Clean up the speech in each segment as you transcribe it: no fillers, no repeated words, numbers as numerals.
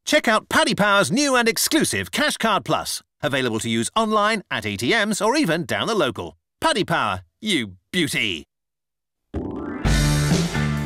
Check out Paddy Power's new and exclusive Cash Card Plus. Available to use online, at ATMs or even down the local. Paddy Power, you beauty.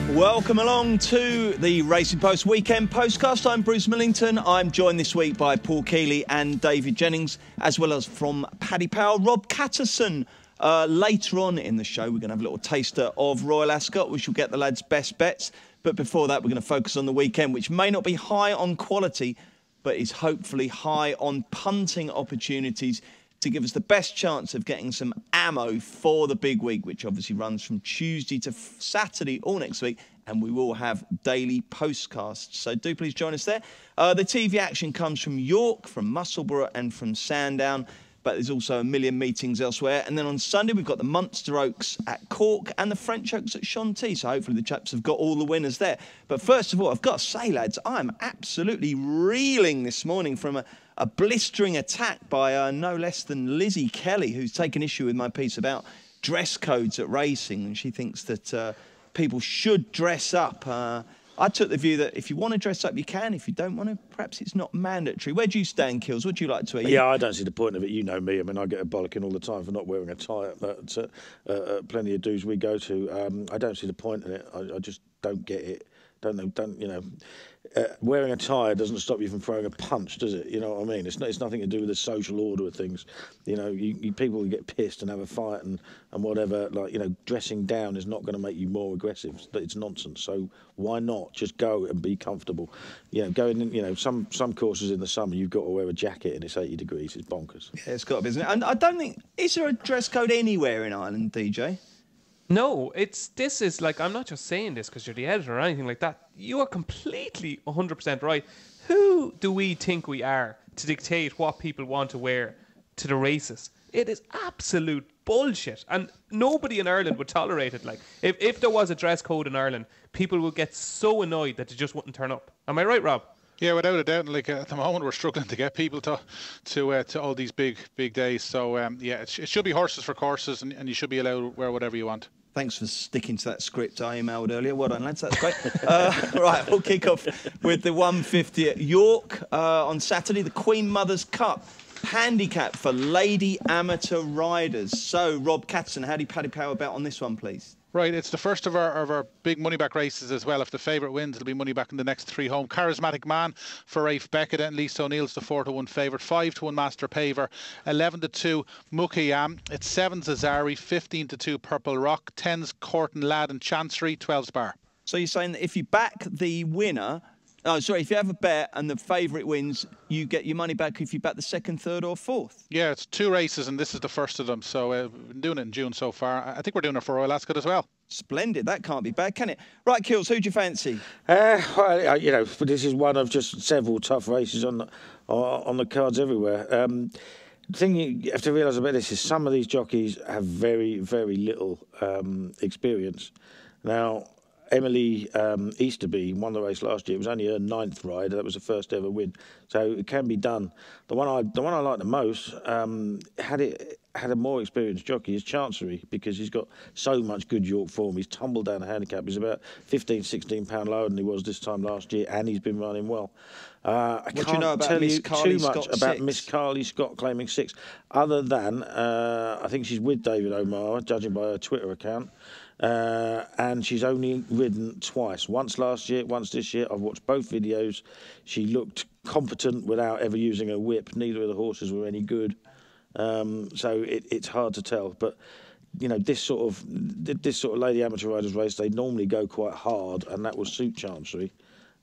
Welcome along to the Racing Post Weekend Postcast. I'm Bruce Millington. I'm joined this week by Paul Keeley and David Jennings, as well as from Paddy Power, Rob Catterson. Later on in the show, we're going to have a little taster of Royal Ascot. We shall get the lads' best bets. But before that, we're going to focus on the weekend, which may not be high on quality, but is hopefully high on punting opportunities to give us the best chance of getting some ammo for the big week, which obviously runs from Tuesday to Saturday all next week. And we will have daily postcasts. So do please join us there. The TV action comes from York, from Musselburgh and from Sandown. But there's also a million meetings elsewhere. And then on Sunday, we've got the Munster Oaks at Cork and the French Oaks at Chantilly. So hopefully the chaps have got all the winners there. But first of all, I've got to say, lads, I'm absolutely reeling this morning from a blistering attack by no less than Lizzie Kelly, who's taken issue with my piece about dress codes at racing. And she thinks that people should dress up. I took the view that if you want to dress up, you can. If you don't want to, perhaps it's not mandatory. Where do you stand, Kills? What do you like to eat? Yeah, I don't see the point of it. You know me. I mean, I get a bollocking all the time for not wearing a tie at plenty of dues we go to. I don't see the point in it. I just don't get it. Wearing a tie doesn't stop you from throwing a punch, does it? You know what I mean? It's nothing to do with the social order of things. You know, people will get pissed and have a fight and whatever. Like, you know, dressing down is not going to make you more aggressive. It's nonsense. So why not just go and be comfortable? You know, going in. You know, some courses in the summer you've got to wear a jacket and it's 80 degrees. It's bonkers. Yeah, it's got to be, isn't it? And I don't think, is there a dress code anywhere in Ireland, DJ? No, this is like, I'm not just saying this because you're the editor or anything like that. You are completely 100% right. Who do we think we are to dictate what people want to wear to the races? It is absolute bullshit. And nobody in Ireland would tolerate it. Like, if there was a dress code in Ireland, people would get so annoyed that they just wouldn't turn up. Am I right, Rob? Yeah, without a doubt. Like at the moment, we're struggling to get people to all these big days. So yeah, it should be horses for courses, and you should be allowed to wear whatever you want. Thanks for sticking to that script I emailed earlier. Well done, lads. That's great. Right, we'll kick off with the 150 at York on Saturday, the Queen Mother's Cup handicap for lady amateur riders. So, Rob Catson, how do you Paddy Power about on this one, please? Right, it's the first of our big money back races as well. If the favourite wins, it'll be money back in the next three home. Charismatic Man for Rafe Beckett and Lisa O'Neill's the 4-1 favourite. 5-1 Master Paver, 11-2 Mukayam. It's 7 Zazari, 15-2 Purple Rock, 10's Corton Lad and Chancery, 12's Bar. So you're saying that if you back the winner, if you have a bet and the favourite wins, you get your money back if you back the second, third or fourth? Yeah, it's 2 races and this is the first of them. So we've been doing it in June so far. I think we're doing it for Royal Ascot as well. Splendid. That can't be bad, can it? Right, Kills, who do you fancy? Well, you know, this is one of just several tough races on the cards everywhere. The thing you have to realise about this is some of these jockeys have very, very little experience. Now, Emily Easterby won the race last year. It was only her 9th ride. That was the first ever win. So it can be done. The one I like the most had a more experienced jockey is Chancery, because he's got so much good York form. He's tumbled down the handicap. He's about 16 pound lower than he was this time last year, and he's been running well. What do you know about Miss Carly Scott? About Miss Carly Scott claiming 6, other than I think she's with David O'Mara, judging by her Twitter account. And she's only ridden twice, once last year, once this year. I've watched both videos. She looked competent without ever using a whip. Neither of the horses were any good. So it's hard to tell. But, you know, this sort of lady amateur riders race, they normally go quite hard, and that will suit Chancery.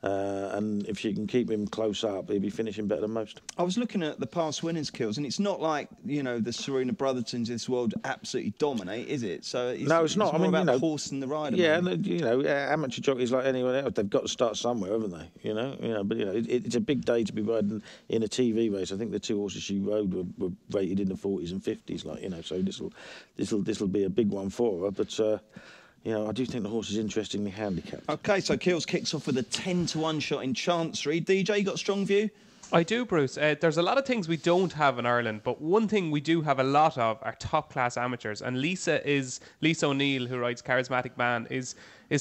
And if you can keep him close up, he'll be finishing better than most. I was looking at the past winners, Kills, and it's not like, you know, the Serena Brothertons in this world absolutely dominate, is it? So no, it's not. More about the horse and the rider. Yeah, and you know, amateur jockeys like anyone else, they've got to start somewhere, haven't they? You know, but you know, it's a big day to be riding in a TV race. I think the 2 horses she rode were rated in the 40s and 50s, like, you know. So this will be a big one for her, but. You know, I do think the horse is interestingly handicapped. OK, so Kills kicks off with a 10-1 shot in Chancery. DJ, you got a strong view? I do, Bruce. There's a lot of things we don't have in Ireland, but one thing we do have a lot of are top-class amateurs. And Lisa O'Neill, who rides Charismatic Man, is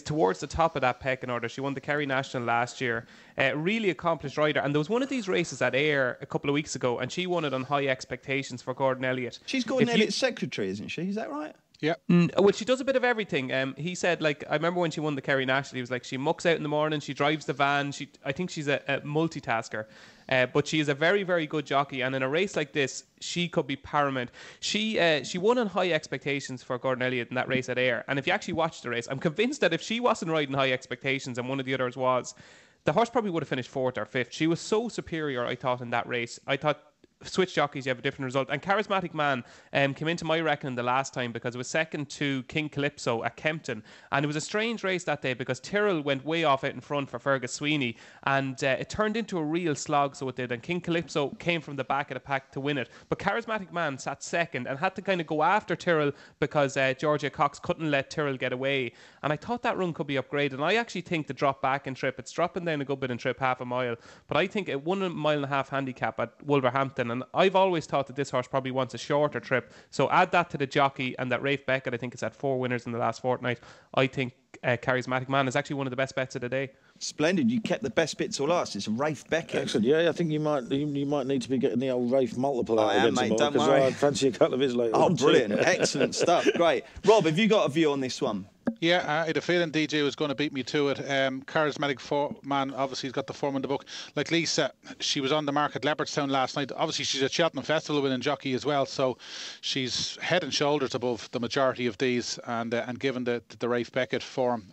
towards the top of that pecking order. She won the Kerry National last year. Really accomplished rider. And there was one of these races at Ayr a couple of weeks ago, and she won it on high expectations for Gordon Elliott. She's Gordon Elliott's secretary, isn't she? Is that right? Yeah. Well, she does a bit of everything. He said, like, I remember when she won the Kerry National, he was like, she mucks out in the morning, she drives the van. I think she's a multitasker. But she is a very, very good jockey, and in a race like this, she could be paramount. She won on high expectations for Gordon Elliott in that race at Ayr, and if you actually watch the race, I'm convinced that if she wasn't riding high expectations and one of the others was, the horse probably would have finished 4th or 5th. She was so superior, I thought, in that race. I thought switch jockeys, you have a different result. And Charismatic Man came into my reckoning the last time because it was second to King Calypso at Kempton, and it was a strange race that day because Tyrrell went way off out in front for Fergus Sweeney, and it turned into a real slog, so it did, and King Calypso came from the back of the pack to win it. But Charismatic Man sat second and had to kind of go after Tyrrell because Georgia Cox couldn't let Tyrrell get away, and I thought that run could be upgraded. And I actually think the drop back in trip, it's dropping down a good bit in trip, half a mile, but I think it 1.5 mile handicap at Wolverhampton, and I've always thought that this horse probably wants a shorter trip. So add that to the jockey, and that Rafe Beckett, I think, has had 4 winners in the last fortnight. I think Charismatic Man is actually one of the best bets of the day. Splendid. You kept the best bit till last. It's Rafe Beckett. Excellent. Yeah, I think you might need to be getting the old Rafe multiple out against him, don't because worry. I fancy a couple of his later. Oh, brilliant. Excellent stuff. Great. Rob, have you got a view on this one? Yeah, I had a feeling DJ was going to beat me to it. Charismatic Man, obviously, he's got the form in the book. Like Lisa, she was on the mark at Leopardstown last night. Obviously, she's a Cheltenham Festival winning jockey as well, so she's head and shoulders above the majority of these. And given the Rafe Beckett form,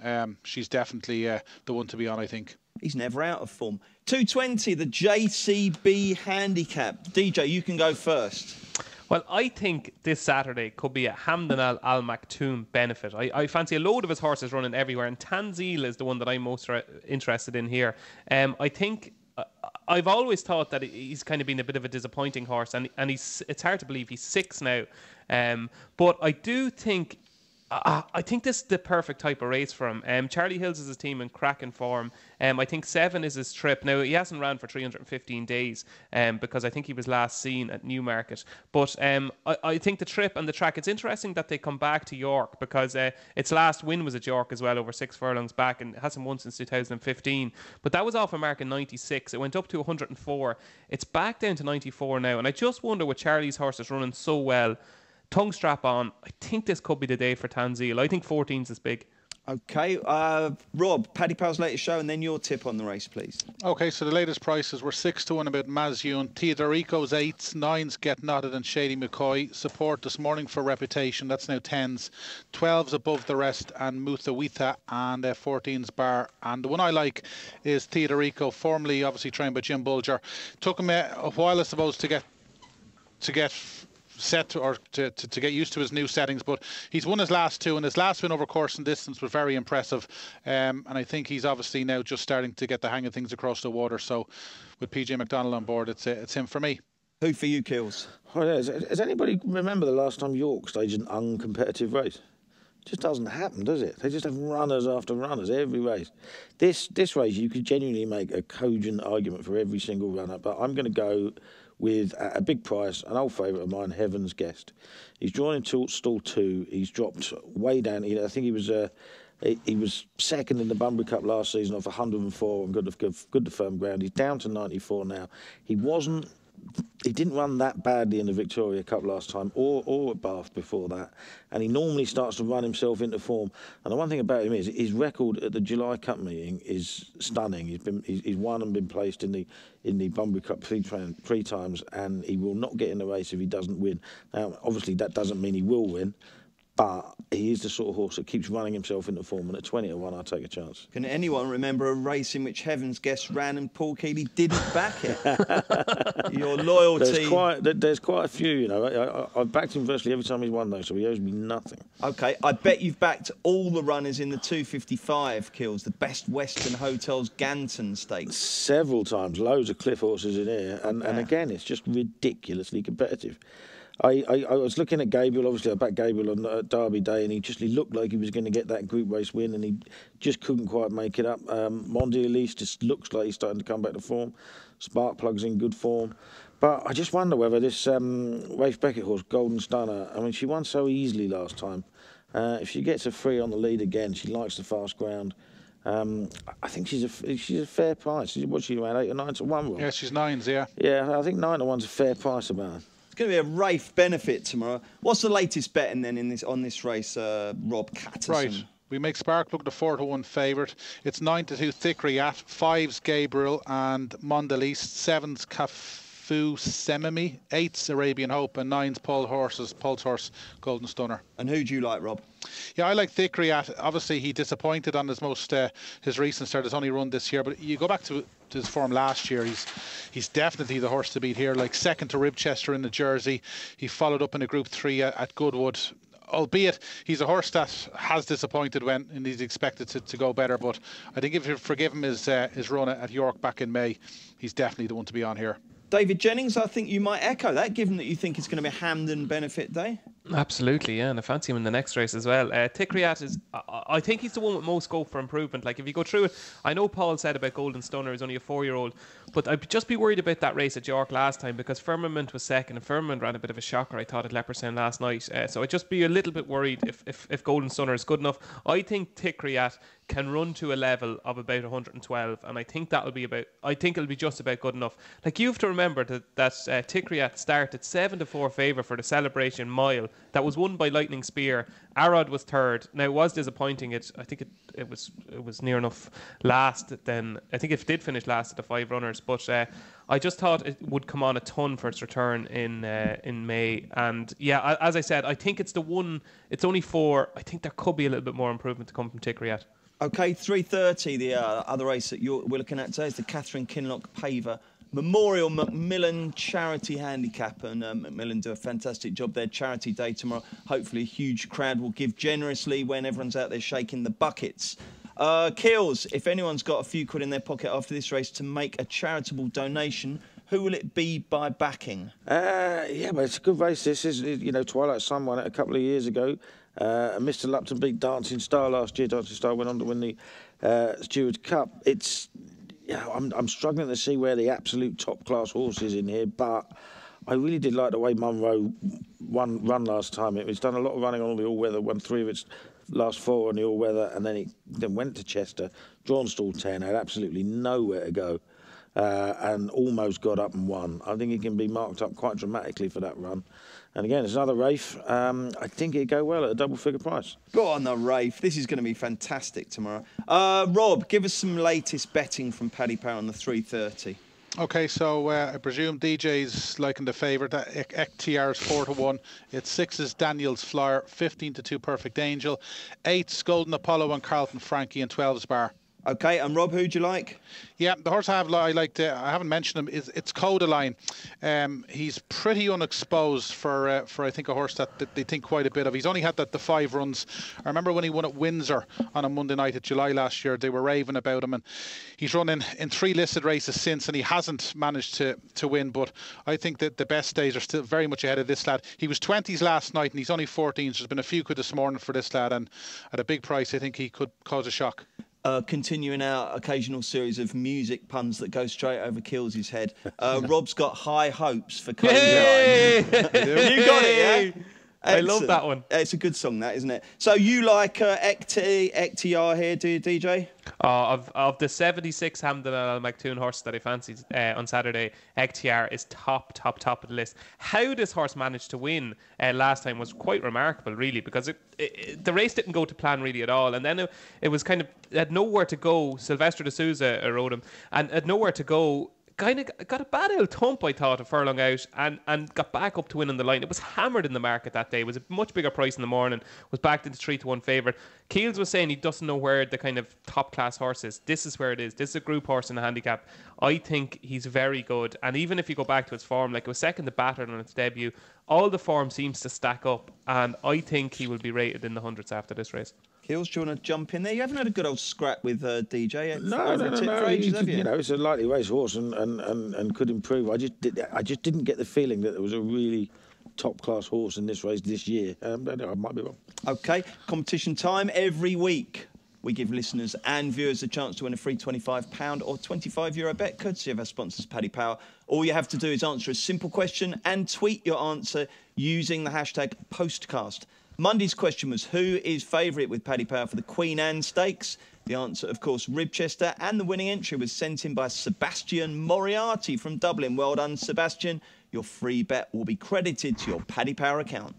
she's definitely the one to be on, I think. He's never out of form. 220, the JCB handicap. DJ, you can go first. Well, I think this Saturday could be a Hamdan Al Maktoum benefit. I fancy a load of his horses running everywhere, and Tanzil is the one that I'm most interested in here. I think I've always thought that he's kind of been a bit of a disappointing horse, and it's hard to believe he's 6 now. But I do think I think this is the perfect type of race for him. Charlie Hills is his team in cracking form. I think 7 is his trip. Now, he hasn't ran for 315 days because I think he was last seen at Newmarket. But I think the trip and the track, it's interesting that they come back to York because its last win was at York as well, over 6 furlongs back, and it hasn't won since 2015. But that was off a mark in 96. It went up to 104. It's back down to 94 now. And I just wonder, with Charlie's horses running so well, tongue strap on, I think this could be the day for Tanzil. I think 14's is big. Okay, Rob, Paddy Powell's latest show, and then your tip on the race, please. Okay, so the latest prices were 6 to 1 about Mazune, Teodorico's 8s, 9s Get Knotted and Shady McCoy. Support this morning for Reputation, that's now 10s, 12s Above the Rest and Muthawitha, and 14s Bar. And the one I like is Teodorico, formerly obviously trained by Jim Bulger. Took him a while, I suppose, to get set or to get used to his new settings, but he's won his last 2, and his last win over course and distance was very impressive, and I think he's obviously now just starting to get the hang of things across the water. So with PJ McDonald on board, it's him for me. Who for you, Kills? Oh, yeah. Does anybody remember the last time York staged an uncompetitive race? It just doesn't happen, does it? They just have runners after runners every race. This race, you could genuinely make a cogent argument for every single runner, but I'm going to go with a big price, an old favourite of mine, Heaven's Guest. He's drawn into stall 2. He's dropped way down. I think he was second in the Bunbury Cup last season off 104 on good to firm ground. He's down to 94 now. He didn't run that badly in the Victoria Cup last time, or at Bath before that, and he normally starts to run himself into form. And the one thing about him is his record at the July Cup meeting is stunning. He's won and been placed in the Bunbury Cup three times, and he will not get in the race if he doesn't win. Now, obviously, that doesn't mean he will win, but he is the sort of horse that keeps running himself into form, and at 20 to 1, I'll take a chance. Can anyone remember a race in which Heaven's Guest ran and Paul Keeley didn't back it? Your loyalty. There's quite a few, you know. I've backed him virtually every time he's won, though, so he owes me nothing. Okay, I bet you've backed all the runners in the 255 Kills, the Best Western Hotels Ganton Stakes. Several times, loads of cliff horses in here, and again, it's just ridiculously competitive. I was looking at Gabriel. Obviously, I backed Gabriel on Derby Day, and he looked like he was going to get that group race win, and he just couldn't quite make it up. Mondi Elise just looks like he's starting to come back to form. Sparkplug's in good form. But I just wonder whether this Rafe Beckett horse, Golden Stunner, I mean, she won so easily last time. If she gets a free on the lead again, she likes the fast ground. I think she's a fair price. What's she around 8 or 9 to 1? Rob? Yeah, she's 9s, yeah. Yeah, I think 9 to 1's a fair price about her. It's going to be a Rafe benefit tomorrow. What's the latest betting then on this race, Rob Catterson? Right. We make Sparkplug the 4 to 1 favourite. It's 9 to 2 Thickery at 5's Gabriel and Mondelez, 7's Cafu Semimi, 8's Arabian Hope, and 9's Pulse Horse Golden Stunner. And who do you like, Rob? Yeah, I like Thickery at. Obviously, he disappointed on his recent start. His only run this year, but you go back to his form last year. He's definitely the horse to beat here. Like second to Ribchester in the Jersey. He followed up in a Group 3 at Goodwood. Albeit he's a horse that has disappointed and he's expected to go better. But I think if you forgive him his run at York back in May, he's definitely the one to be on here. David Jennings, I think you might echo that, given that you think it's going to be a Hampden benefit day. Absolutely, yeah, and I fancy him in the next race as well. Thickeryat is, I think he's the one with most scope for improvement. Like, if you go through it, I know Paul said about Golden Stunner, he's only a 4-year-old, but I'd just be worried about that race at York last time because Firmament was second, and Firmament ran a bit of a shocker, I thought, at Leopardstown last night. So I'd just be a little bit worried if Golden Stunner is good enough. I think Thickeryat can run to a level of about 112, and I think it'll be just about good enough. Like, you have to remember that Thickeryat started 7 to 4 favour for the Celebration Mile. That was won by Lightning Spear. Arad was third. Now, it was disappointing. I think it was near enough last. Then I think it did finish last of the 5 runners. But I just thought it would come on a ton for its return in May. And yeah, as I said, I think it's the one. It's only 4. I think there could be a little bit more improvement to come from Thickeryat. Okay, 3:30. The other race that we're looking at today is the Catherine Kinloch Paver Memorial Macmillan Charity Handicap, and Macmillan do a fantastic job there. Charity day tomorrow. Hopefully a huge crowd will give generously when everyone's out there shaking the buckets. Keels, if anyone's got a few quid in their pocket after this race to make a charitable donation, who will it be by backing? Yeah, but it's a good race. This is, Twilight Sun won it a couple of years ago. Mr. Lupton beat Dancing Star last year. Dancing Star went on to win the Stewards Cup. I'm struggling to see where the absolute top-class horse is in here, but I really did like the way Munro run last time. It's done a lot of running on the all-weather, won 3 of its last 4 on the all-weather, and then it went to Chester, drawn stall 10, had absolutely nowhere to go, and almost got up and won. I think it can be marked up quite dramatically for that run. And again, it's another Rafe. I think it'd go well at a double-figure price. Go on the Rafe. This is going to be fantastic tomorrow. Rob, give us some latest betting from Paddy Power on the 3:30. Okay, so I presume DJ's liking the favourite. XTR's 4 to 1. It's 6's Daniel's Flyer, 15 to 2 Perfect Angel, 8's Golden Apollo and Carlton Frankie, and 12's Bar. Okay, and Rob, who'd you like? Yeah, the horse I haven't mentioned him, it's Codaline. He's pretty unexposed for I think a horse that they think quite a bit of. He's only had the 5 runs. I remember when he won at Windsor on a Monday night at July last year, they were raving about him, and he's run in 3 listed races since, and he hasn't managed to win. But I think that the best days are still very much ahead of this lad. He was 20s last night, and he's only 14s. There's been a few quid this morning for this lad, and at a big price, I think he could cause a shock. Continuing our occasional series of music puns that go straight over Kills' head. Rob's got high hopes for Codaline. You got it, yeah? I love that one. It's a good song, that, isn't it? So you like XTR here, do you, DJ? Of the 76 Hampden and McToon horses that I fancied on Saturday, XTR is top of the list. How this horse managed to win last time was quite remarkable, really, because the race didn't go to plan really at all, and then it was kind of, it had nowhere to go. Sylvester de Souza rode him, and had nowhere to go. Kind of got a bad old thump, I thought, a furlong out, and got back up to win on the line. It was hammered in the market that day. It was a much bigger price in the morning. Was backed into 3 to 1 favourite. Keels was saying he doesn't know where the kind of top class horse is. This is where it is. This is a group horse in the handicap. I think he's very good. And even if you go back to its form, like it was second to Battered on its debut, all the form seems to stack up. And I think he will be rated in the hundreds after this race. Keels, do you want to jump in there? You haven't had a good old scrap with DJ. No. It's a lightly race horse and could improve. I just didn't get the feeling that there was a really top class horse in this race this year. I might be wrong. Okay, competition time every week. we give listeners and viewers a chance to win a free £25 or €25 bet, courtesy of our sponsors, Paddy Power. All you have to do is answer a simple question and tweet your answer using the hashtag Postcast. Monday's question was, who is favourite with Paddy Power for the Queen Anne Stakes? The answer, of course, Ribchester, and the winning entry was sent in by Sebastian Moriarty from Dublin. Well done, Sebastian. Your free bet will be credited to your Paddy Power account.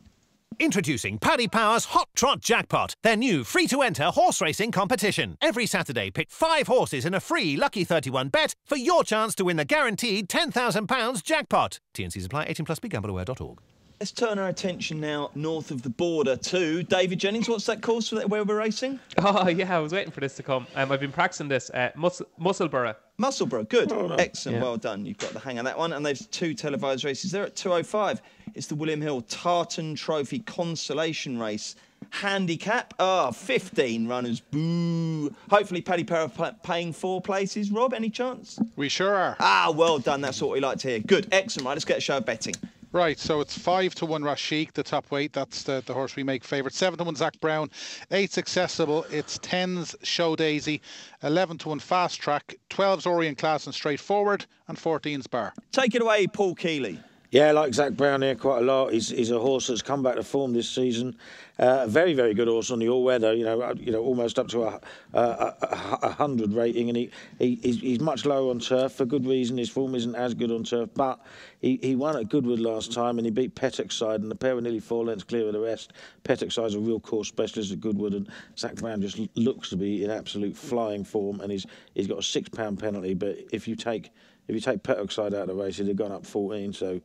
Introducing Paddy Power's Hot Trot Jackpot, their new free-to-enter horse racing competition. Every Saturday, pick 5 horses in a free Lucky 31 bet for your chance to win the guaranteed £10,000 jackpot. T&Cs apply. 18+. BeGambleAware.org. Let's turn our attention now north of the border to David Jennings. What's that course where we're racing? Oh, yeah, I was waiting for this to come. I've been practicing this at Musselburgh. Musselburgh, good. Oh, no. Excellent, Yeah. well done. You've got the hang of that one. And there's 2 televised races there at 2:05. It's the William Hill Tartan Trophy Consolation Race. Handicap, 15 runners, boo. Hopefully Paddy Power paying 4 places. Rob, any chance? We sure are. Well done. That's what we like to hear. Good, excellent. Right, let's get a show of betting. Right, so it's 5-1 Rashik, the top weight. That's the horse we make favourite. 7-1 Zach Brown. 8's Accessible. It's 10's Show Daisy. 11-1 Fast Track. 12's Orient Class and Straightforward. And 14's Bar. Take it away, Paul Keeley. Yeah, I like Zach Brown here quite a lot. He's a horse that's come back to form this season. Very, very good horse on the all-weather. You know, almost up to a 100 rating, and he's much lower on turf for good reason. His form isn't as good on turf, but he won at Goodwood last time, and he beat Pettockside, and the pair were nearly 4 lengths clear of the rest. Pettoxide's a real course specialist at Goodwood, and Zach Brown just looks to be in absolute flying form, and he's got a £6 penalty. But if you take Pettockside out of the race, he'd have gone up 14. So,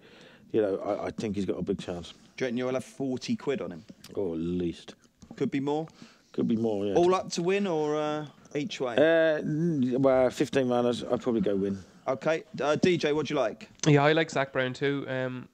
you know, I think he's got a big chance. Do you reckon you'll have 40 quid on him? Or at least. Could be more? Could be more, yeah. All up to win or each way? Well, 15 runners, I'd probably go win. OK. DJ, what do you like? Yeah, I like Zach Brown too.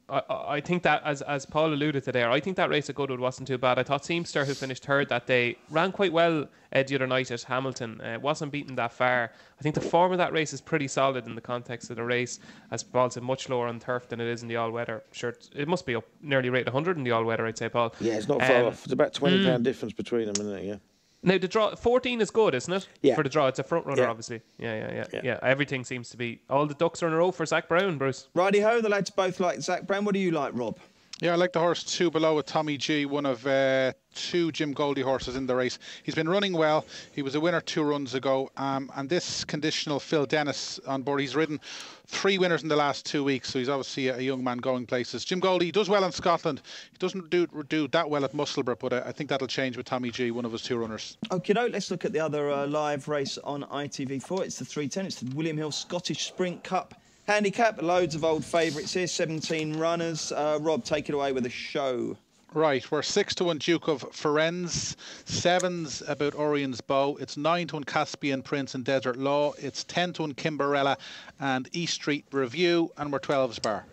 I think that, as Paul alluded to there, I think that race at Goodwood wasn't too bad. I thought Seamster, who finished 3rd that day, ran quite well the other night at Hamilton. Wasn't beaten that far. I think the form of that race is pretty solid in the context of the race. As Paul said, much lower on turf than it is in the all-weather. Sure, it must be up nearly rate 100 in the all-weather, I'd say, Paul. Yeah, it's not far off. It's about £20 difference between them, isn't it? Yeah. Now, the draw, 14 is good, isn't it? Yeah. For the draw, it's a front runner, Yeah. obviously. Yeah. Everything seems to be, all the ducks are in a row for Zach Brown, Bruce. Righty-ho, the lads both like Zach Brown. What do you like, Rob? Yeah, I like the horse 2 Below with Tommy G, one of 2 Jim Goldie horses in the race. He's been running well. He was a winner 2 runs ago. And this conditional Phil Dennis on board, he's ridden 3 winners in the last 2 weeks, so he's obviously a young man going places. Jim Goldie does well in Scotland. He doesn't do that well at Musselburgh, but I think that'll change with Tommy G, one of his 2 runners. OK, let's look at the other live race on ITV4. It's the 3:10. It's the William Hill Scottish Sprint Cup Handicap. Loads of old favourites here, 17 runners. Rob, take it away with a show. Right, we're 6-1 Duke of Firenze, 7's about Orion's Bow, it's 9-1 Caspian Prince and Desert Law, it's 10-1 Kimberella and East Street Review, and we're 12's Bar.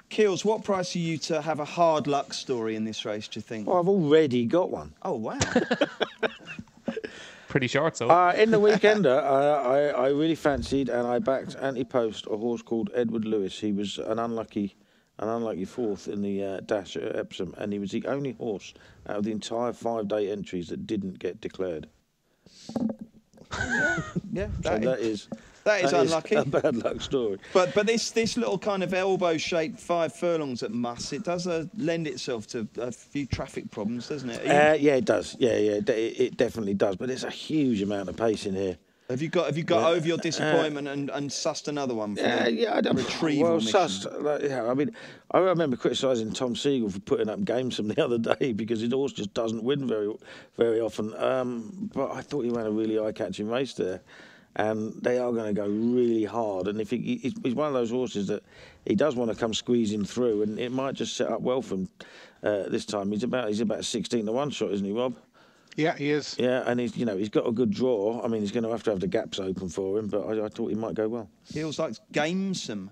Keels, what price are you to have a hard luck story in this race, do you think? Well, I've already got one. Oh, wow. Pretty short, so. In the weekender, I really fancied and I backed anti-post a horse called Edward Lewis. He was an unlucky 4th in the dash at Epsom, and he was the only horse out of the entire 5-day entries that didn't get declared. Yeah, So that is unlucky. a bad luck story. But this little kind of elbow-shaped 5 furlongs at Muss, it does lend itself to a few traffic problems, doesn't it? Yeah, it does. Yeah, it definitely does. But there's a huge amount of pace in here. Have you got over your disappointment and sussed another one? I don't retrieval mission? I mean, I remember criticising Tom Siegel for putting up Gamesome the other day because his horse just doesn't win very, very often. But I thought he ran a really eye-catching race there, and they are going to go really hard. And if he's one of those horses that he does want to come squeezing through, and it might just set up well for him this time. He's about 16-1 shot, isn't he, Rob? Yeah, he is. Yeah, and he's got a good draw. I mean, he's going to have the gaps open for him, but I thought he might go well. Feels like Gamesome,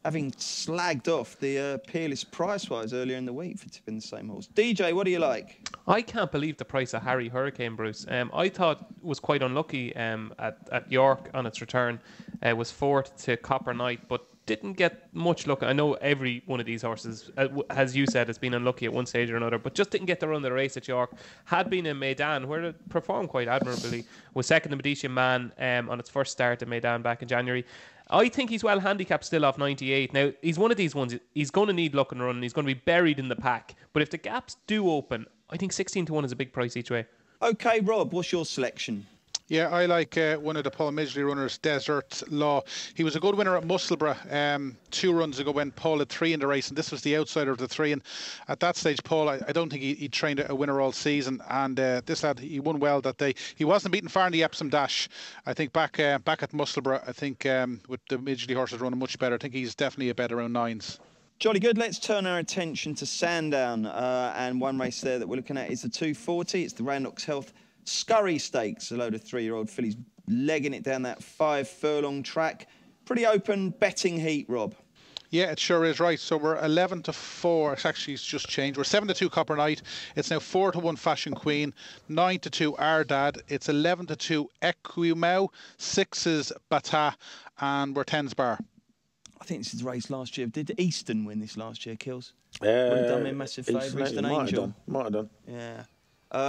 having slagged off the Peerless Price-wise earlier in the week for tipping the same horse. DJ, what do you like? I can't believe the price of Harry Hurricane, Bruce. I thought was quite unlucky at York on its return. Was 4th to Copper Knight, but didn't get much luck. I know every one of these horses, as you said, has been unlucky at one stage or another, but just didn't get to run the race at York. Had been in Maidan, where it performed quite admirably. Was second to Medici Man on its first start at Maidan back in January. I think he's well handicapped still off 98. Now, he's one of these ones, he's going to need luck and run, and he's going to be buried in the pack. But if the gaps do open, I think 16-1 is a big price each way. Okay, Rob, what's your selection? Yeah, I like one of the Paul Midgley runners, Desert Law. He was a good winner at Musselburgh 2 runs ago when Paul had 3 in the race, and this was the outsider of the 3. And at that stage, Paul, I don't think he trained a winner all season. And this lad, he won well that day. He wasn't beaten far in the Epsom Dash. I think back at Musselburgh, I think with the Midgley horses running much better, I think he's definitely a bet around 9s. Jolly good. Let's turn our attention to Sandown. And one race there that we're looking at is the 240. It's the Randox Health Scurry Stakes, a load of 3-year-old fillies legging it down that 5-furlong track. Pretty open betting heat, Rob. Yeah, it sure is, right. So we're 11-4. It's actually just changed. We're 7-2 Copper Knight. It's now 4-1 Fashion Queen. 9-2 Our Dad. It's 11-2 Equimau. 6 is Bata. And we're 10's Bar. I think this is the race last year. Did Easton win this last year, Kills? Would have done me a massive favour. Easton Angel. Might have done. Yeah.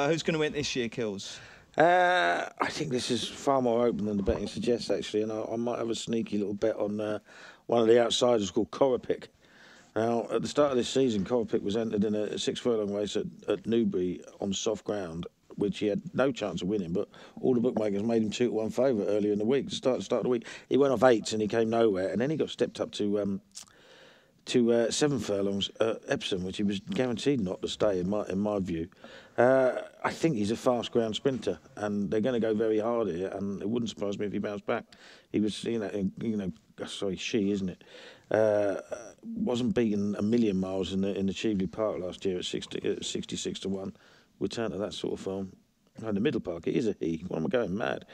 Who's going to win this year, Kills? I think this is far more open than the betting suggests, actually, and I might have a sneaky little bet on one of the outsiders called Coropic. Now, at the start of this season, Coropic was entered in a 6-furlong race at Newbury on soft ground, which he had no chance of winning, but all the bookmakers made him 2-1 favourite earlier in the week. Start of the week, he went off 8s and he came nowhere, and then he got stepped up to 7 furlongs at Epsom, which he was guaranteed not to stay, in my view. I think he's a fast ground sprinter, and they're going to go very hard here, and it wouldn't surprise me if he bounced back. He was, she, isn't it? Wasn't beaten a million miles in the Cheveley Park last year at 66-1. We turn to that sort of form. In the Middle Park, it is a he. What am I going mad?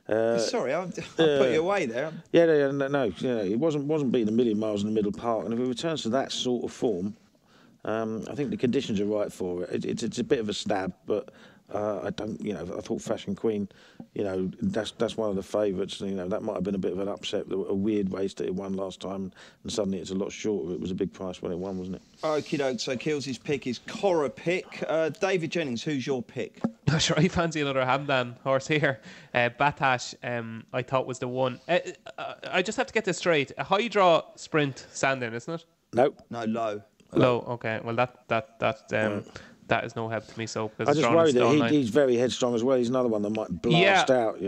Sorry, I'll put you away there. Yeah, no. He wasn't beating a million miles in the Middle Park, and if he returns to that sort of form, I think the conditions are right for it. It's a bit of a stab, but I don't. I thought Fashion Queen, that's one of the favourites. That might have been a bit of an upset. A weird race that it won last time, and suddenly it's a lot shorter. It was a big price when it won, wasn't it? Okie doke. So Kills' pick is Coropic. David Jennings, who's your pick? Sure, I fancy another Hamdan horse here. Batash, I thought was the one. I just have to get this straight. A high draw sprint Sandown, isn't it? No, low. Low. Okay. Well, that is no help to me. So I just worry that he's very headstrong as well. He's another one that might blast out.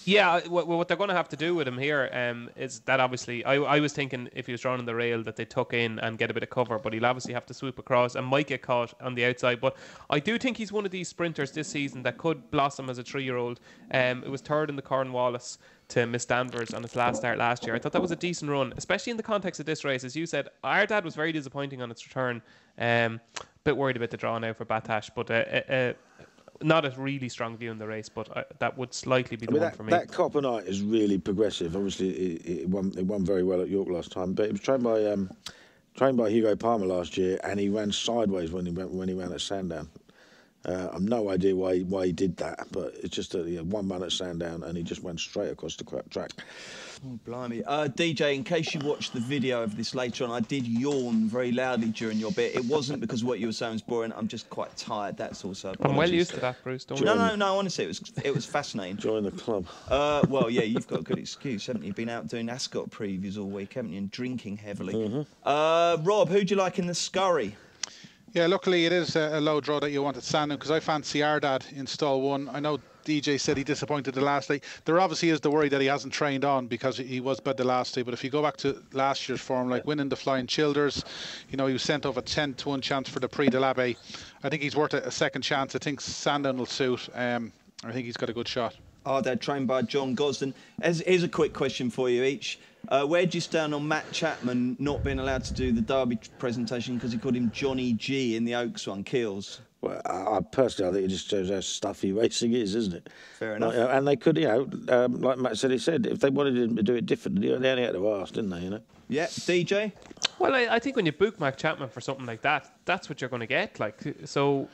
Yeah. What they're going to have to do with him here is that obviously I was thinking if he was drawn on the rail that they tuck in and get a bit of cover, but he'll obviously have to swoop across and might get caught on the outside. But I do think he's one of these sprinters this season that could blossom as a 3-year-old. It was third in the Cornwallis to Miss Danvers on its last start last year. I thought that was a decent run, especially in the context of this race. As you said, Our Dad was very disappointing on its return. Bit worried about the draw now for Batash, but not a really strong view in the race, but that would slightly be the one for me. That Copper Knight is really progressive. Obviously, it won very well at York last time, but it was trained by Hugo Palmer last year, and he ran sideways when he ran at Sandown. I've no idea why he did that, but it's just one run at Sandown and he just went straight across the track. Oh, blimey. DJ, in case you watched the video of this later on, I did yawn very loudly during your bit. It wasn't because what you were saying was boring. I'm just quite tired, that's also. I'm well used to that, Bruce. Don't worry. No, honestly, it was fascinating. Join the club. Well, yeah, you've got a good excuse, haven't you? Been out doing Ascot previews all week, haven't you? And drinking heavily. Mm-hmm. Rob, who do you like in the Scurry? Yeah, luckily it is a low draw that you want at Sandown, because I fancy Our Dad in stall 1. I know DJ said he disappointed the last day. There obviously is the worry that he hasn't trained on because he was bad the last day. But if you go back to last year's form, like winning the Flying Childers, he was sent off a 10-1 chance for the Prix de l'Abbé. I think he's worth a second chance. I think Sandown will suit. I think he's got a good shot. Our Dad, trained by John Gosden. Here's a quick question for you each. Where do you stand on Matt Chapman not being allowed to do the Derby presentation because he called him Johnny G in the Oaks one? Keels? Well, I personally think it just shows how stuffy racing is, isn't it? Fair enough. And they could, like Matt said, if they wanted him to do it differently, they only had to ask, didn't they? Yeah, DJ? Well, I think when you book Matt Chapman for something like that, that's what you're going to get. So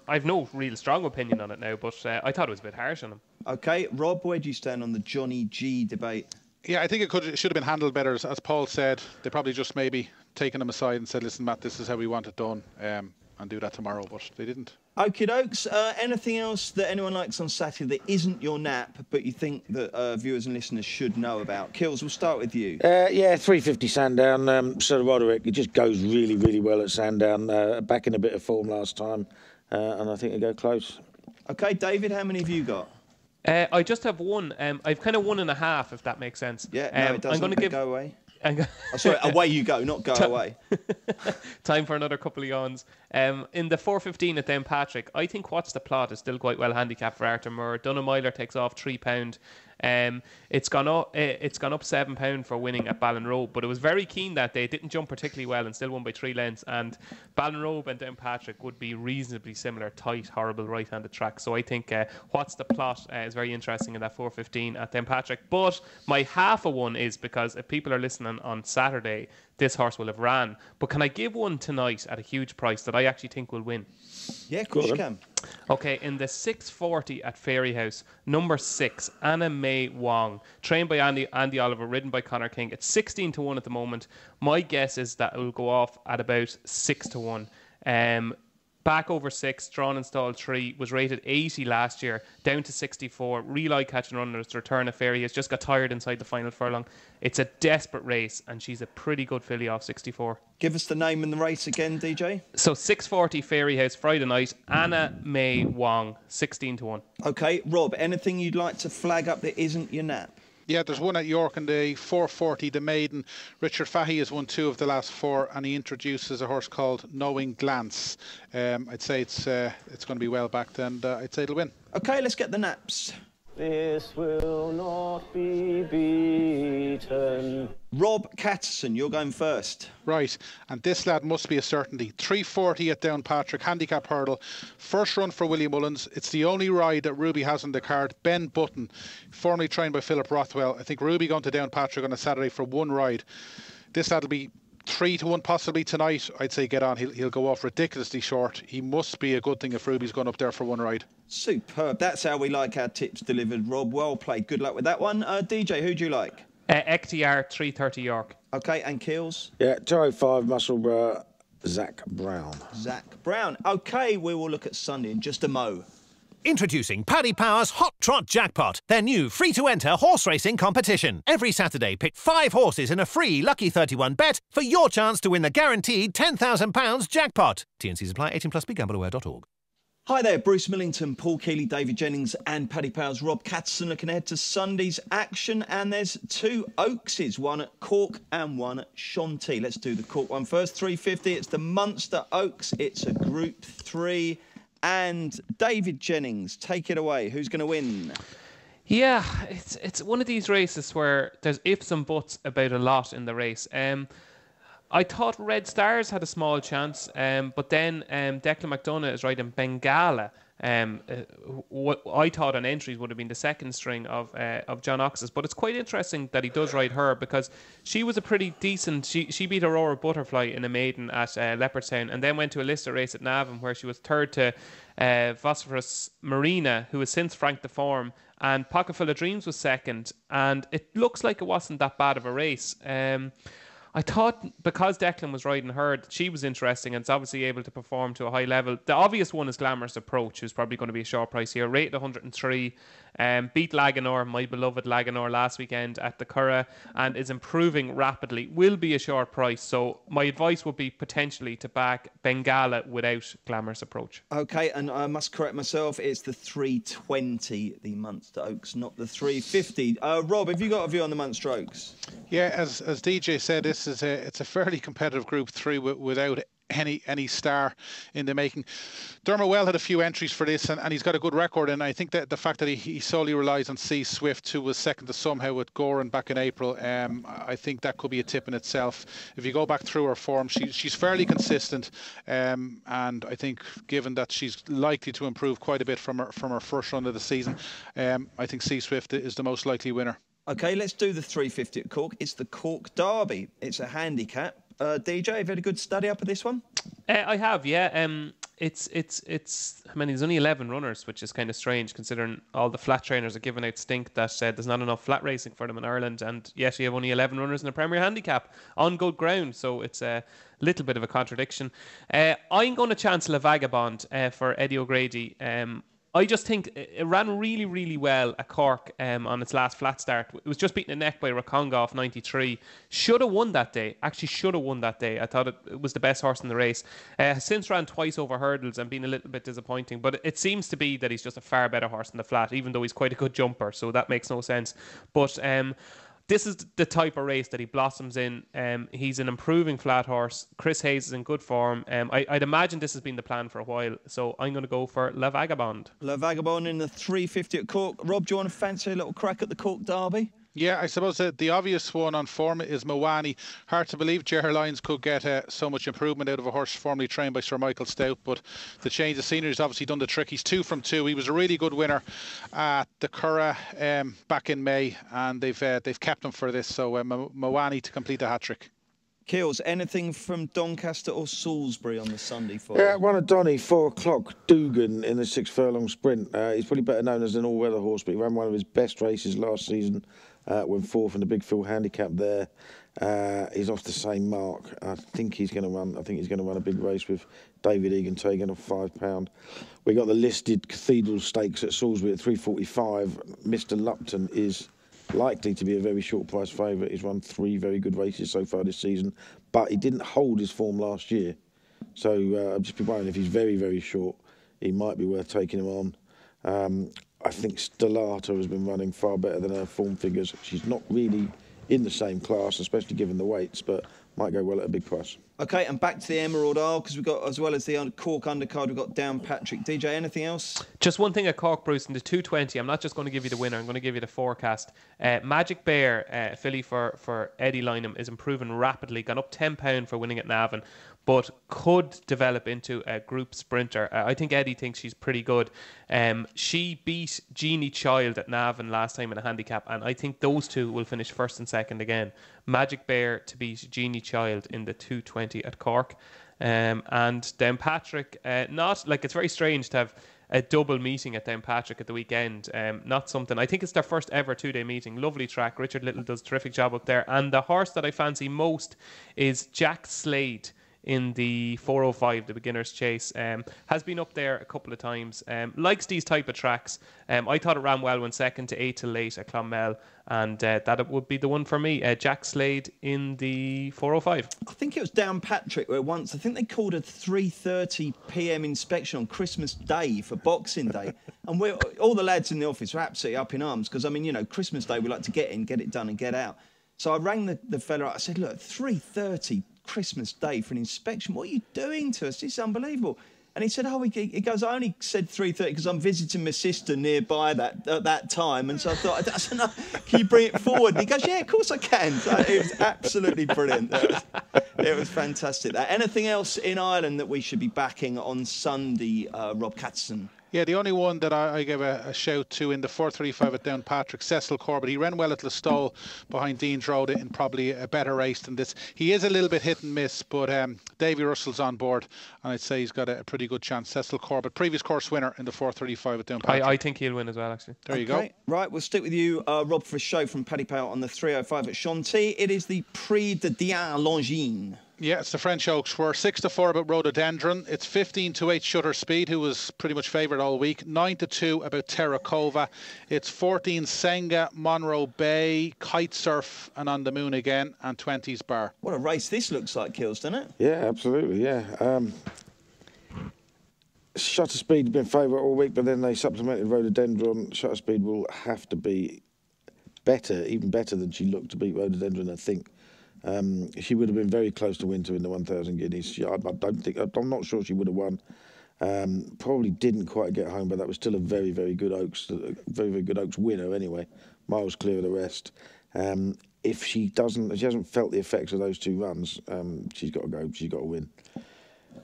I've no real strong opinion on it now, but I thought it was a bit harsh on him. Okay, Rob, where do you stand on the Johnny G debate? Yeah, I think it should have been handled better. As Paul said, they probably just maybe taken him aside and said, listen, Matt, this is how we want it done, and do that tomorrow, but they didn't. Okie dokes. Anything else that anyone likes on Saturday that isn't your nap, but you think that viewers and listeners should know about? Kills, we'll start with you. Yeah, 350 Sandown. Sir Roderick, it just goes really, really well at Sandown. Back in a bit of form last time, and I think they go close. Okay, David, how many have you got? I just have one. I've kind of 1.5, if that makes sense. Yeah, no, it doesn't. I'm going to go away. Sorry, away you go, not go away. Time for another couple of yawns. In the 4:15 at Downpatrick, I think What's the Plot is still quite well handicapped for Arthur Moore. Dunamyler takes off £3. It's gone up £7 for winning at Ballinrobe, but it was very keen that day. It didn't jump particularly well and still won by 3 lengths. And Ballinrobe and Downpatrick would be reasonably similar, tight, horrible right-handed track. So I think What's the Plot is very interesting in that 4:15 at Downpatrick. But my half a one is because if people are listening on Saturday, this horse will have ran. But can I give one tonight at a huge price that I actually think will win? Yeah, of course you can. Okay, in the 6:40 at Fairyhouse, number 6, Anna May Wong, trained by Andy Oliver, ridden by Conor King. It's 16-1 at the moment. My guess is that it will go off at about 6-1. Back over 6, drawn and stalled 3, was rated 80 last year, down to 64. Real eye-catching runners to return at Fairyhouse, just got tired inside the final furlong. It's a desperate race, and she's a pretty good filly off 64. Give us the name and the race again, DJ. So 6:40 Fairyhouse, Friday night, Anna May Wong, 16-1. Okay, Rob, anything you'd like to flag up that isn't your nap? Yeah, there's one at York in the 4:40, the maiden. Richard Fahey has won 2 of the last 4, and he introduces a horse called Knowing Glance. I'd say it's going to be well backed, and I'd say it'll win. Okay, let's get the naps. This will not be beaten. Rob Catterson, you're going first. Right, and this lad must be a certainty. 3:40 at Downpatrick, handicap hurdle. First run for William Mullins. It's the only ride that Ruby has on the card. Ben Button, formerly trained by Philip Rothwell. I think Ruby going to Downpatrick on a Saturday for one ride. This lad will be 3-1 possibly tonight. I'd say get on. He'll go off ridiculously short. He must be a good thing if Ruby's gone up there for one ride. Superb. That's how we like our tips delivered, Rob. Well played. Good luck with that one. DJ, who do you like? XTR 3:30 York. Okay, and Kills? Yeah, 205 Musselburgh, Zach Brown. Zach Brown. Okay, we will look at Sunday in just a mo. Introducing Paddy Power's Hot Trot Jackpot, their new free-to-enter horse racing competition. Every Saturday, pick 5 horses in a free Lucky 31 bet for your chance to win the guaranteed £10,000 jackpot. T&Cs apply. 18+. BeGambleAware.org. Hi there, Bruce Millington, Paul Keeley, David Jennings and Paddy Power's Rob Catterson looking ahead to Sunday's action. And there's 2 Oakses, one at Cork and one at Shanty. Let's do the Cork one first. 350, it's the Munster Oaks. It's a Group 3. And David Jennings, take it away. Who's going to win? Yeah, it's one of these races where there's ifs and buts about a lot in the race. I thought Red Stars had a small chance, but then Declan McDonough is riding Bengala. What I thought on entries would have been the second string of John Ox's, but it's quite interesting that he does ride her because she was a pretty decent. She beat Aurora Butterfly in a maiden at Leopardstown, and then went to a listed race at Navan where she was third to Vosphorus Marina, who has since franked the form, and Pocket Full of Dreams was second, and it looks like it wasn't that bad of a race. I thought because Declan was riding her, she was interesting and it's obviously able to perform to a high level. The obvious one is Glamorous Approach, who's probably going to be a short price here. Rated 103, beat Laganor, my beloved Laganor, last weekend at the Curragh and is improving rapidly. Will be a short price, so my advice would be potentially to back Bengala without Glamorous Approach. Okay, and I must correct myself. It's the 320, the Munster Oaks, not the 350. Rob, have you got a view on the Munster Oaks? Yeah, as DJ said, it's a fairly competitive Group 3 without any star in the making. Dermot Well had a few entries for this, and he's got a good record. And I think that the fact that he solely relies on C Swift, who was second to somehow with Goran back in April, I think that could be a tip in itself. If you go back through her form, she's fairly consistent, and I think given that she's likely to improve quite a bit from her first run of the season, I think C Swift is the most likely winner. Okay, let's do the 350 at Cork. It's the Cork Derby. It's a handicap. DJ, have you had a good study up of this one? I have, yeah. it's I mean, there's only 11 runners, which is kind of strange considering all the flat trainers are giving out stink that there's not enough flat racing for them in Ireland, and yet you have only 11 runners in the Premier Handicap on good ground, so it's a little bit of a contradiction. I'm going to chance Le Vagabond for Eddie O'Grady. I just think it ran really, really well at Cork on its last flat start. It was just beaten a neck by Rakonga off 93. Should have won that day. Actually, should have won that day. I thought it was the best horse in the race. Has since ran twice over hurdles and been a little bit disappointing. But it seems to be that he's just a far better horse in the flat, even though he's quite a good jumper. So that makes no sense. But this is the type of race that he blossoms in. He's an improving flat horse. Chris Hayes is in good form. I'd imagine this has been the plan for a while. So I'm going to go for Le Vagabond. Le Vagabond in the 350 at Cork. Rob, do you want to fancy a little crack at the Cork Derby? Yeah, I suppose the obvious one on form is Mawani. Hard to believe Ger Lyons could get so much improvement out of a horse formerly trained by Sir Michael Stout, but the change of scenery has obviously done the trick. He's 2 from 2. He was a really good winner at the Curragh back in May, and they've kept him for this. So Mawani to complete the hat-trick. Keels, anything from Doncaster or Salisbury on the Sunday for you? Yeah, one of Donny, 4 o'clock, Dugan in the 6 furlong sprint. He's probably better known as an all-weather horse, but he ran one of his best races last season. Went 4th in the Big Phil handicap there. He's off the same mark. I think he's going to run a big race with David Egan taking off £5. We got the listed Cathedral Stakes at Salisbury at 3:45. Mr. Lupton is likely to be a very short price favourite. He's run 3 very good races so far this season, but he didn't hold his form last year. So I'd just be worrying if he's very, very short, he might be worth taking him on. I think Stellata has been running far better than her form figures. She's not really in the same class, especially given the weights, but might go well at a big price. OK, and back to the Emerald Isle, because we've got, as well as the Cork undercard, we've got Downpatrick. DJ, anything else? Just one thing at Cork, Bruce, in the 220, I'm not just going to give you the winner, I'm going to give you the forecast. Magic Bear, filly for Eddie Lynham, is improving rapidly, gone up £10 for winning at Navan, but could develop into a group sprinter. I think Eddie thinks she's pretty good. She beat Jeannie Child at Navan last time in a handicap, and I think those two will finish first and second again. Magic Bear to beat Jeannie Child in the 220 at Cork. And Downpatrick, not like, it's very strange to have a double meeting at Downpatrick at the weekend. Not something, I think it's their first ever 2-day meeting. Lovely track. Richard Little does a terrific job up there. And the horse that I fancy most is Jack Slade in the 405, the beginner's chase. Has been up there a couple of times. Likes these type of tracks. I thought it ran well when second to 8 till late at Clonmel, and that it would be the one for me. Jack Slade in the 405. I think it was Downpatrick where once, I think they called a 3:30 p.m. inspection on Christmas Day for Boxing Day. And all the lads in the office were absolutely up in arms because, I mean, you know, Christmas Day, we like to get in, get it done and get out. So I rang the fella up. I said, look, 3:30 Christmas Day for an inspection. What are you doing to us? This is unbelievable. And he said, he goes, I only said 3:30 because I'm visiting my sister nearby at that time. And so I thought, I said, no, can you bring it forward? And he goes, yeah, of course I can. So it was absolutely brilliant. It was fantastic. Anything else in Ireland that we should be backing on Sunday, Rob Catson? Yeah, the only one that I gave a shout to in the 4:35 at Downpatrick, Cecil Corbett. He ran well at Listowel behind Dean's Road in probably a better race than this. He is a little bit hit and miss, but Davy Russell's on board, and I'd say he's got a pretty good chance. Cecil Corbett, previous course winner in the 4:35 at Downpatrick. I think he'll win as well, actually. There you go. Right, we'll stick with you, Rob, for a show from Paddy Power on the 3:05 at Chantilly. It is the Prix de Diane Longines. Yeah, it's the French Oaks. We're 6-4 about Rhododendron. It's 15-8 Shutter Speed, who was pretty much favoured all week. 9-2 about Terrakova. It's 14 Senga, Monroe Bay, Kite Surf, and On the Moon again, and 20s Bar. What a race this looks like, Kills, doesn't it? Yeah, absolutely, yeah. Shutter Speed has been favourite all week, but then they supplemented Rhododendron. Shutter Speed will have to be better, even better than she looked to beat Rhododendron, I think. She would have been very close to Winter in the 1,000 guineas. I'm not sure she would have won. Probably didn't quite get home, but that was still a very, very good Oaks, very good Oaks winner anyway. Miles clear of the rest. If she hasn't felt the effects of those 2 runs, she's got to go. She's got to win.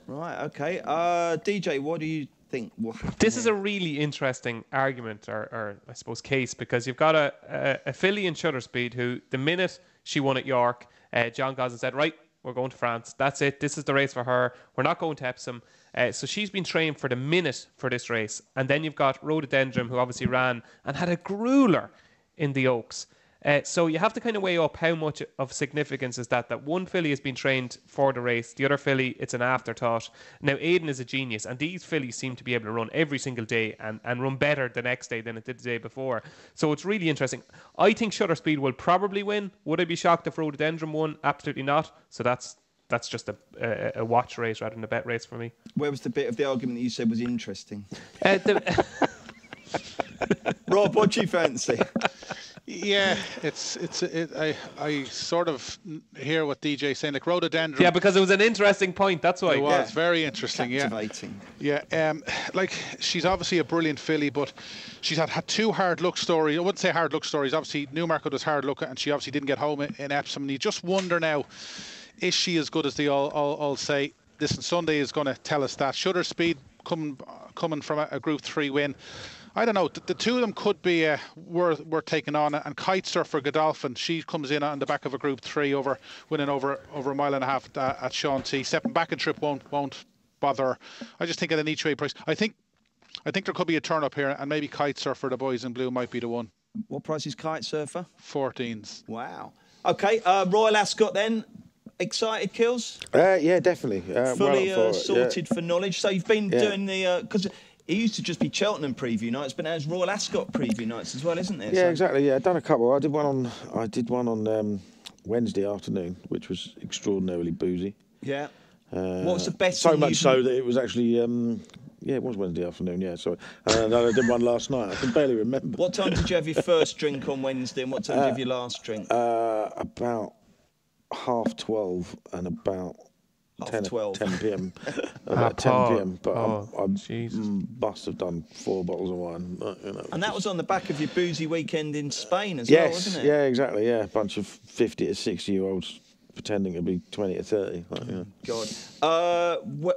Right. Okay. DJ, what do you think will happen? This is a really interesting argument, or I suppose case, because you've got a filly in Shutter Speed who, the minute she won at York, John Gosling said, right, We're going to France. That's it. This is the race for her. We're not going to Epsom. So she's been trained for the minute for this race. And then you've got Rhododendron, who obviously ran and had a grueler in the Oaks. So you have to kind of weigh up how much of significance is that one filly has been trained for the race, the other filly, it's an afterthought. Now, Aidan is a genius, and these fillies seem to be able to run every single day and run better the next day than it did the day before. So it's really interesting. I think Shutter Speed will probably win. Would I be shocked if Rhododendron won? Absolutely not. So that's just a watch race rather than a bet race for me. Where was the bit of the argument that you said was interesting? Rob, what do you fancy? Yeah, I sort of hear what DJ's saying, like Rhododendron. Yeah, because it was an interesting point. That's why. It was very interesting. Captivating. Yeah. Like she's obviously a brilliant filly, but she's had two hard luck stories. I wouldn't say hard luck stories. Obviously, Newmarket was hard luck, and she obviously didn't get home in Epsom. And you just wonder now, is she as good as they all say? Listen, Sunday is going to tell us that. Shutter Speed coming from a Group 3 win. I don't know. The two of them could be worth taking on. And Kite Surfer Godolphin, she comes in on the back of a Group 3 winning over a mile and a half at Sean T. Stepping back and trip won't bother her. I just think at an each way price. I think there could be a turn up here, and maybe Kite Surfer, the boys in blue, might be the one. What price is Kite Surfer? 14s. Wow. Okay, Royal Ascot then. Excited, Kills? Yeah, definitely. Fully sorted for knowledge. So you've been doing the... Because it used to just be Cheltenham preview nights, but now it's Royal Ascot preview nights as well, isn't there? Yeah, exactly. Yeah, I've done a couple. I did one on Wednesday afternoon, which was extraordinarily boozy. Yeah. What was the best? So much so that it was actually... yeah, it was Wednesday afternoon, yeah. So I did one last night. I can barely remember. What time did you have your first drink on Wednesday, and what time did you have your last drink? About 12:30 and about 10 p.m. About 10 p.m. But I must have done 4 bottles of wine. And that was on the back of your boozy weekend in Spain as well, wasn't it? Yeah, exactly. Yeah, a bunch of 50 to 60-year-olds pretending to be 20 to 30. God.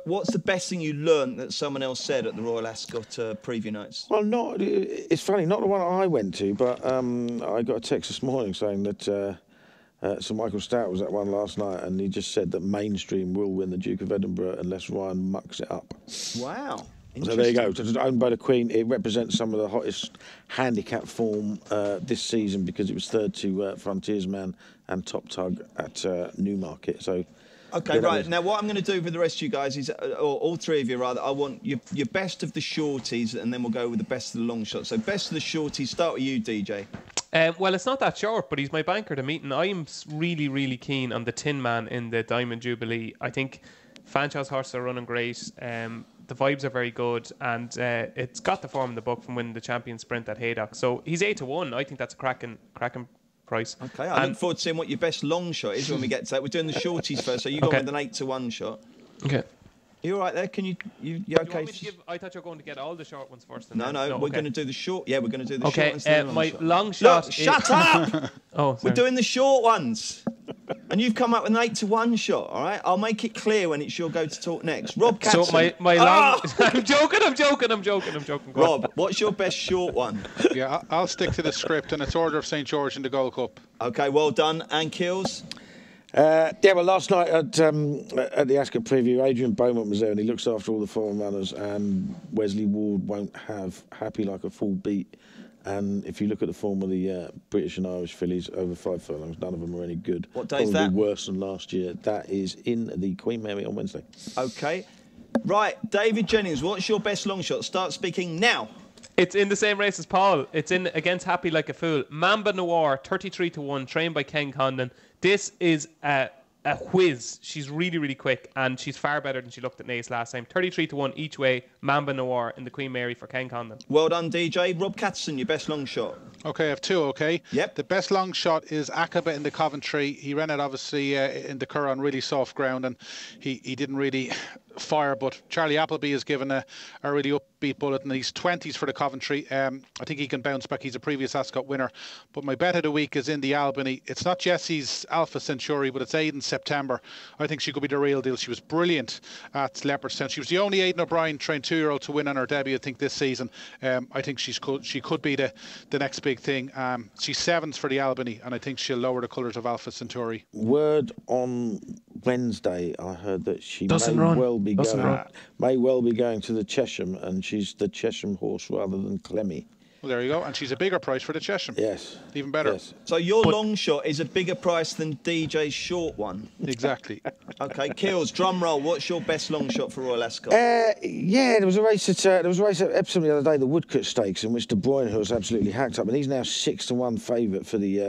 What's the best thing you learned that someone else said at the Royal Ascot preview nights? Well, it's funny, not the one I went to, but I got a text this morning saying that Sir Michael Stout was at one last night, and he just said that Mainstream will win the Duke of Edinburgh unless Ryan mucks it up. Wow. So there you go. It's owned by the Queen. It represents some of the hottest handicap form this season because it was third to Frontiersman and Top Tug at Newmarket. So. Okay, right. Now, what I'm going to do with the rest of you guys is, or all three of you rather, I want your best of the shorties, and then we'll go with the best of the long shots. So, best of the shorties. Start with you, DJ. Well, it's not that short, but he's my banker to meet, and I'm really, really keen on the Tin Man in the Diamond Jubilee. I think Fanshawe's horses are running great. The vibes are very good, and it's got the form in the book from winning the champion sprint at Haydock. So he's 8-1. I think that's a cracking price. Okay, I look forward to seeing what your best long shot is when we get to that. We're doing the shorties first, so you go with an 8-1 shot. Okay. You all right there? Can you okay? I thought you were going to get all the short ones first. No, we're going to do the short. Yeah, we're going to do the short ones. My long shot. Shut up! Oh, sorry. We're doing the short ones. And you've come up with an 8-1 shot, all right? I'll make it clear when it's your go to talk next. Rob Catson. So my long... I'm joking. Go Rob, what's your best short one? Yeah, I'll stick to the script, and it's Order of St. George in the Gold Cup. Okay, well done. And Kills? Well, last night at the Ascot preview, Adrian Beaumont was there, and he looks after all the foreign runners, and Wesley Ward won't have Happy Like a Full Beat. And if you look at the form of the British and Irish fillies over 5 furlongs, none of them are any good. What day is that? Probably worse than last year. That is in the Queen Mary on Wednesday. Okay. Right, David Jennings, what's your best long shot? Start speaking now. It's in the same race as Paul. It's in against Happy Like a Fool. Mamba Noir, 33-1, trained by Ken Condon. This is a whiz. She's really, really quick, and she's far better than she looked at Naas last time. 33-1 each way. Mamba Noir in the Queen Mary for Ken Condon. Well done, DJ. Rob Catson, your best long shot. Okay, I have 2, okay? Yep. The best long shot is Aqaba in the Coventry. He ran it, obviously, in the Curran, really soft ground, and he didn't really fire, but Charlie Appleby has given a really upbeat bulletin. He's 20s for the Coventry. I think he can bounce back. He's a previous Ascot winner. But my bet of the week is in the Albany. It's not Jessie's Alpha Centauri, but it's Aidan September. I think she could be the real deal. She was brilliant at Leopardstown. She was the only Aidan O'Brien trained 2-year-old to win on her debut, I think, this season. I think she could be the next big thing. She's 7th for the Albany, and I think she'll lower the colours of Alpha Centauri. Word on Wednesday, I heard that she Doesn't may run. well be Doesn't going, run. may well be going to the Chesham, and she's the Chesham horse rather than Clemmy. Well, there you go. And she's a bigger price for the Chesham. Yes. Even better. Yes. So your long shot is a bigger price than DJ's short one. Exactly. Okay, Kills, drum roll. What's your best long shot for Royal Ascot? Yeah, there was a race at Epsom the other day, the Woodcote Stakes, in which De Bruyne was absolutely hacked up, and he's now 6-1 favourite for the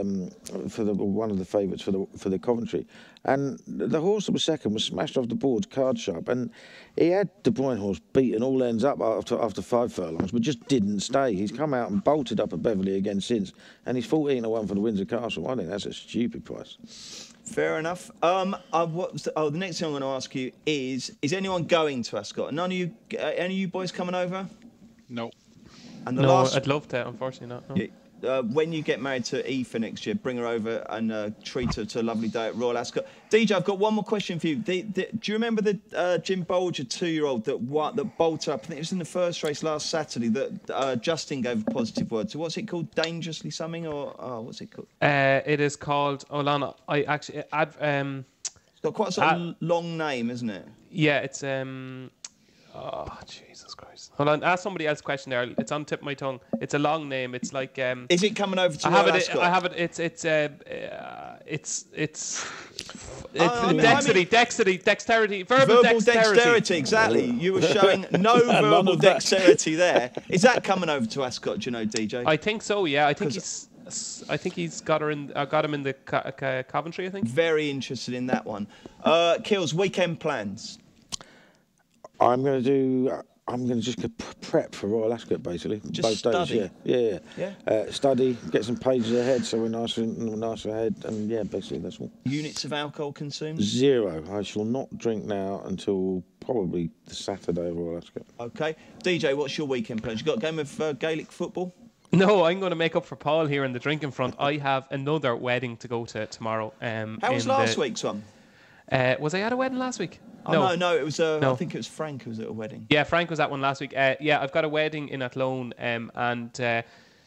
one of the favourites for the Coventry. And the horse that was second was smashed off the boards, Card Sharp, and he had De Bruyne horse beaten all ends up after 5 furlongs, but just didn't stay. He's come out and bolted up at Beverley again since, and he's 14-1 for the Windsor Castle. I think that's a stupid price. Fair enough. The next thing I'm going to ask you is anyone going to Ascot? Any of you boys coming over? No. And the No, last, I'd love to. Unfortunately, not. No. Yeah, when you get married to Aoife next year, bring her over and treat her to a lovely day at Royal Ascot. DJ, I've got one more question for you. Do you remember the Jim Bolger 2-year-old that bolted up? I think it was in the first race last Saturday that Justin gave a positive word to. What's it called? Dangerously something, or what's it called? It is called. Hold on. I actually. It's got quite a sort of long name, isn't it? Yeah, it's Oh, Jesus Christ. Hold on, ask somebody else a question there. It's on the tip of my tongue. It's a long name. It's like... Is it coming over to Royal Ascot? I have it. Dexterity. Verbal dexterity. Exactly. You were showing no verbal dexterity there. Is that coming over to Ascot, do you know, DJ? I think so, yeah. I think he's got him in the Coventry, I think. Very interested in that one. Kills, weekend plans. I'm going to just prep for Royal Ascot, basically. Just both study? days, yeah. Study, get some pages ahead so we're nicer ahead, and yeah, basically that's all. Units of alcohol consumed? 0. I shall not drink now until probably the Saturday of Royal Ascot. Okay. DJ, what's your weekend plans? You got a game of Gaelic football? No, I'm going to make up for Paul here in the drinking front. I have another wedding to go to tomorrow. How was last week's one? Was I at a wedding last week? No, it was. No. I think it was Frank who was at a wedding. Yeah, Frank was at one last week. Yeah, I've got a wedding in Athlone, and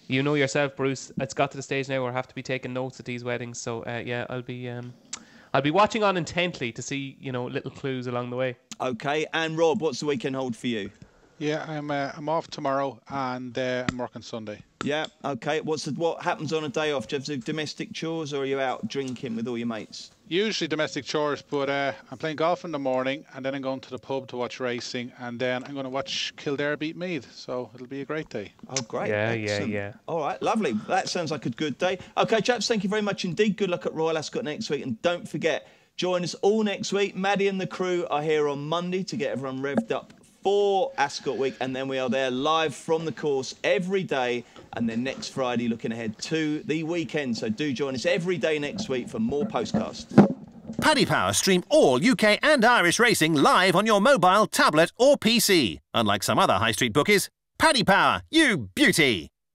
you know yourself, Bruce. It's got to the stage now where I have to be taking notes at these weddings. So yeah, I'll be watching on intently to see little clues along the way. Okay, and Rob, what's the weekend hold for you? Yeah, I'm off tomorrow and I'm working Sunday. Yeah, okay. What happens on a day off? Do you have domestic chores, or are you out drinking with all your mates? Usually domestic chores, but I'm playing golf in the morning, and then I'm going to the pub to watch racing, and then I'm going to watch Kildare beat Meath, so it'll be a great day. Oh, great. Yeah, Excellent. yeah. All right, lovely. That sounds like a good day. Okay, chaps, thank you very much indeed. Good luck at Royal Ascot next week, and don't forget, join us all next week. Maddie and the crew are here on Monday to get everyone revved up for Ascot Week, and then we are there live from the course every day, and then next Friday looking ahead to the weekend. So do join us every day next week for more Postcast. Paddy Power stream all UK and Irish racing live on your mobile, tablet or PC. Unlike some other high street bookies, Paddy Power, you beauty!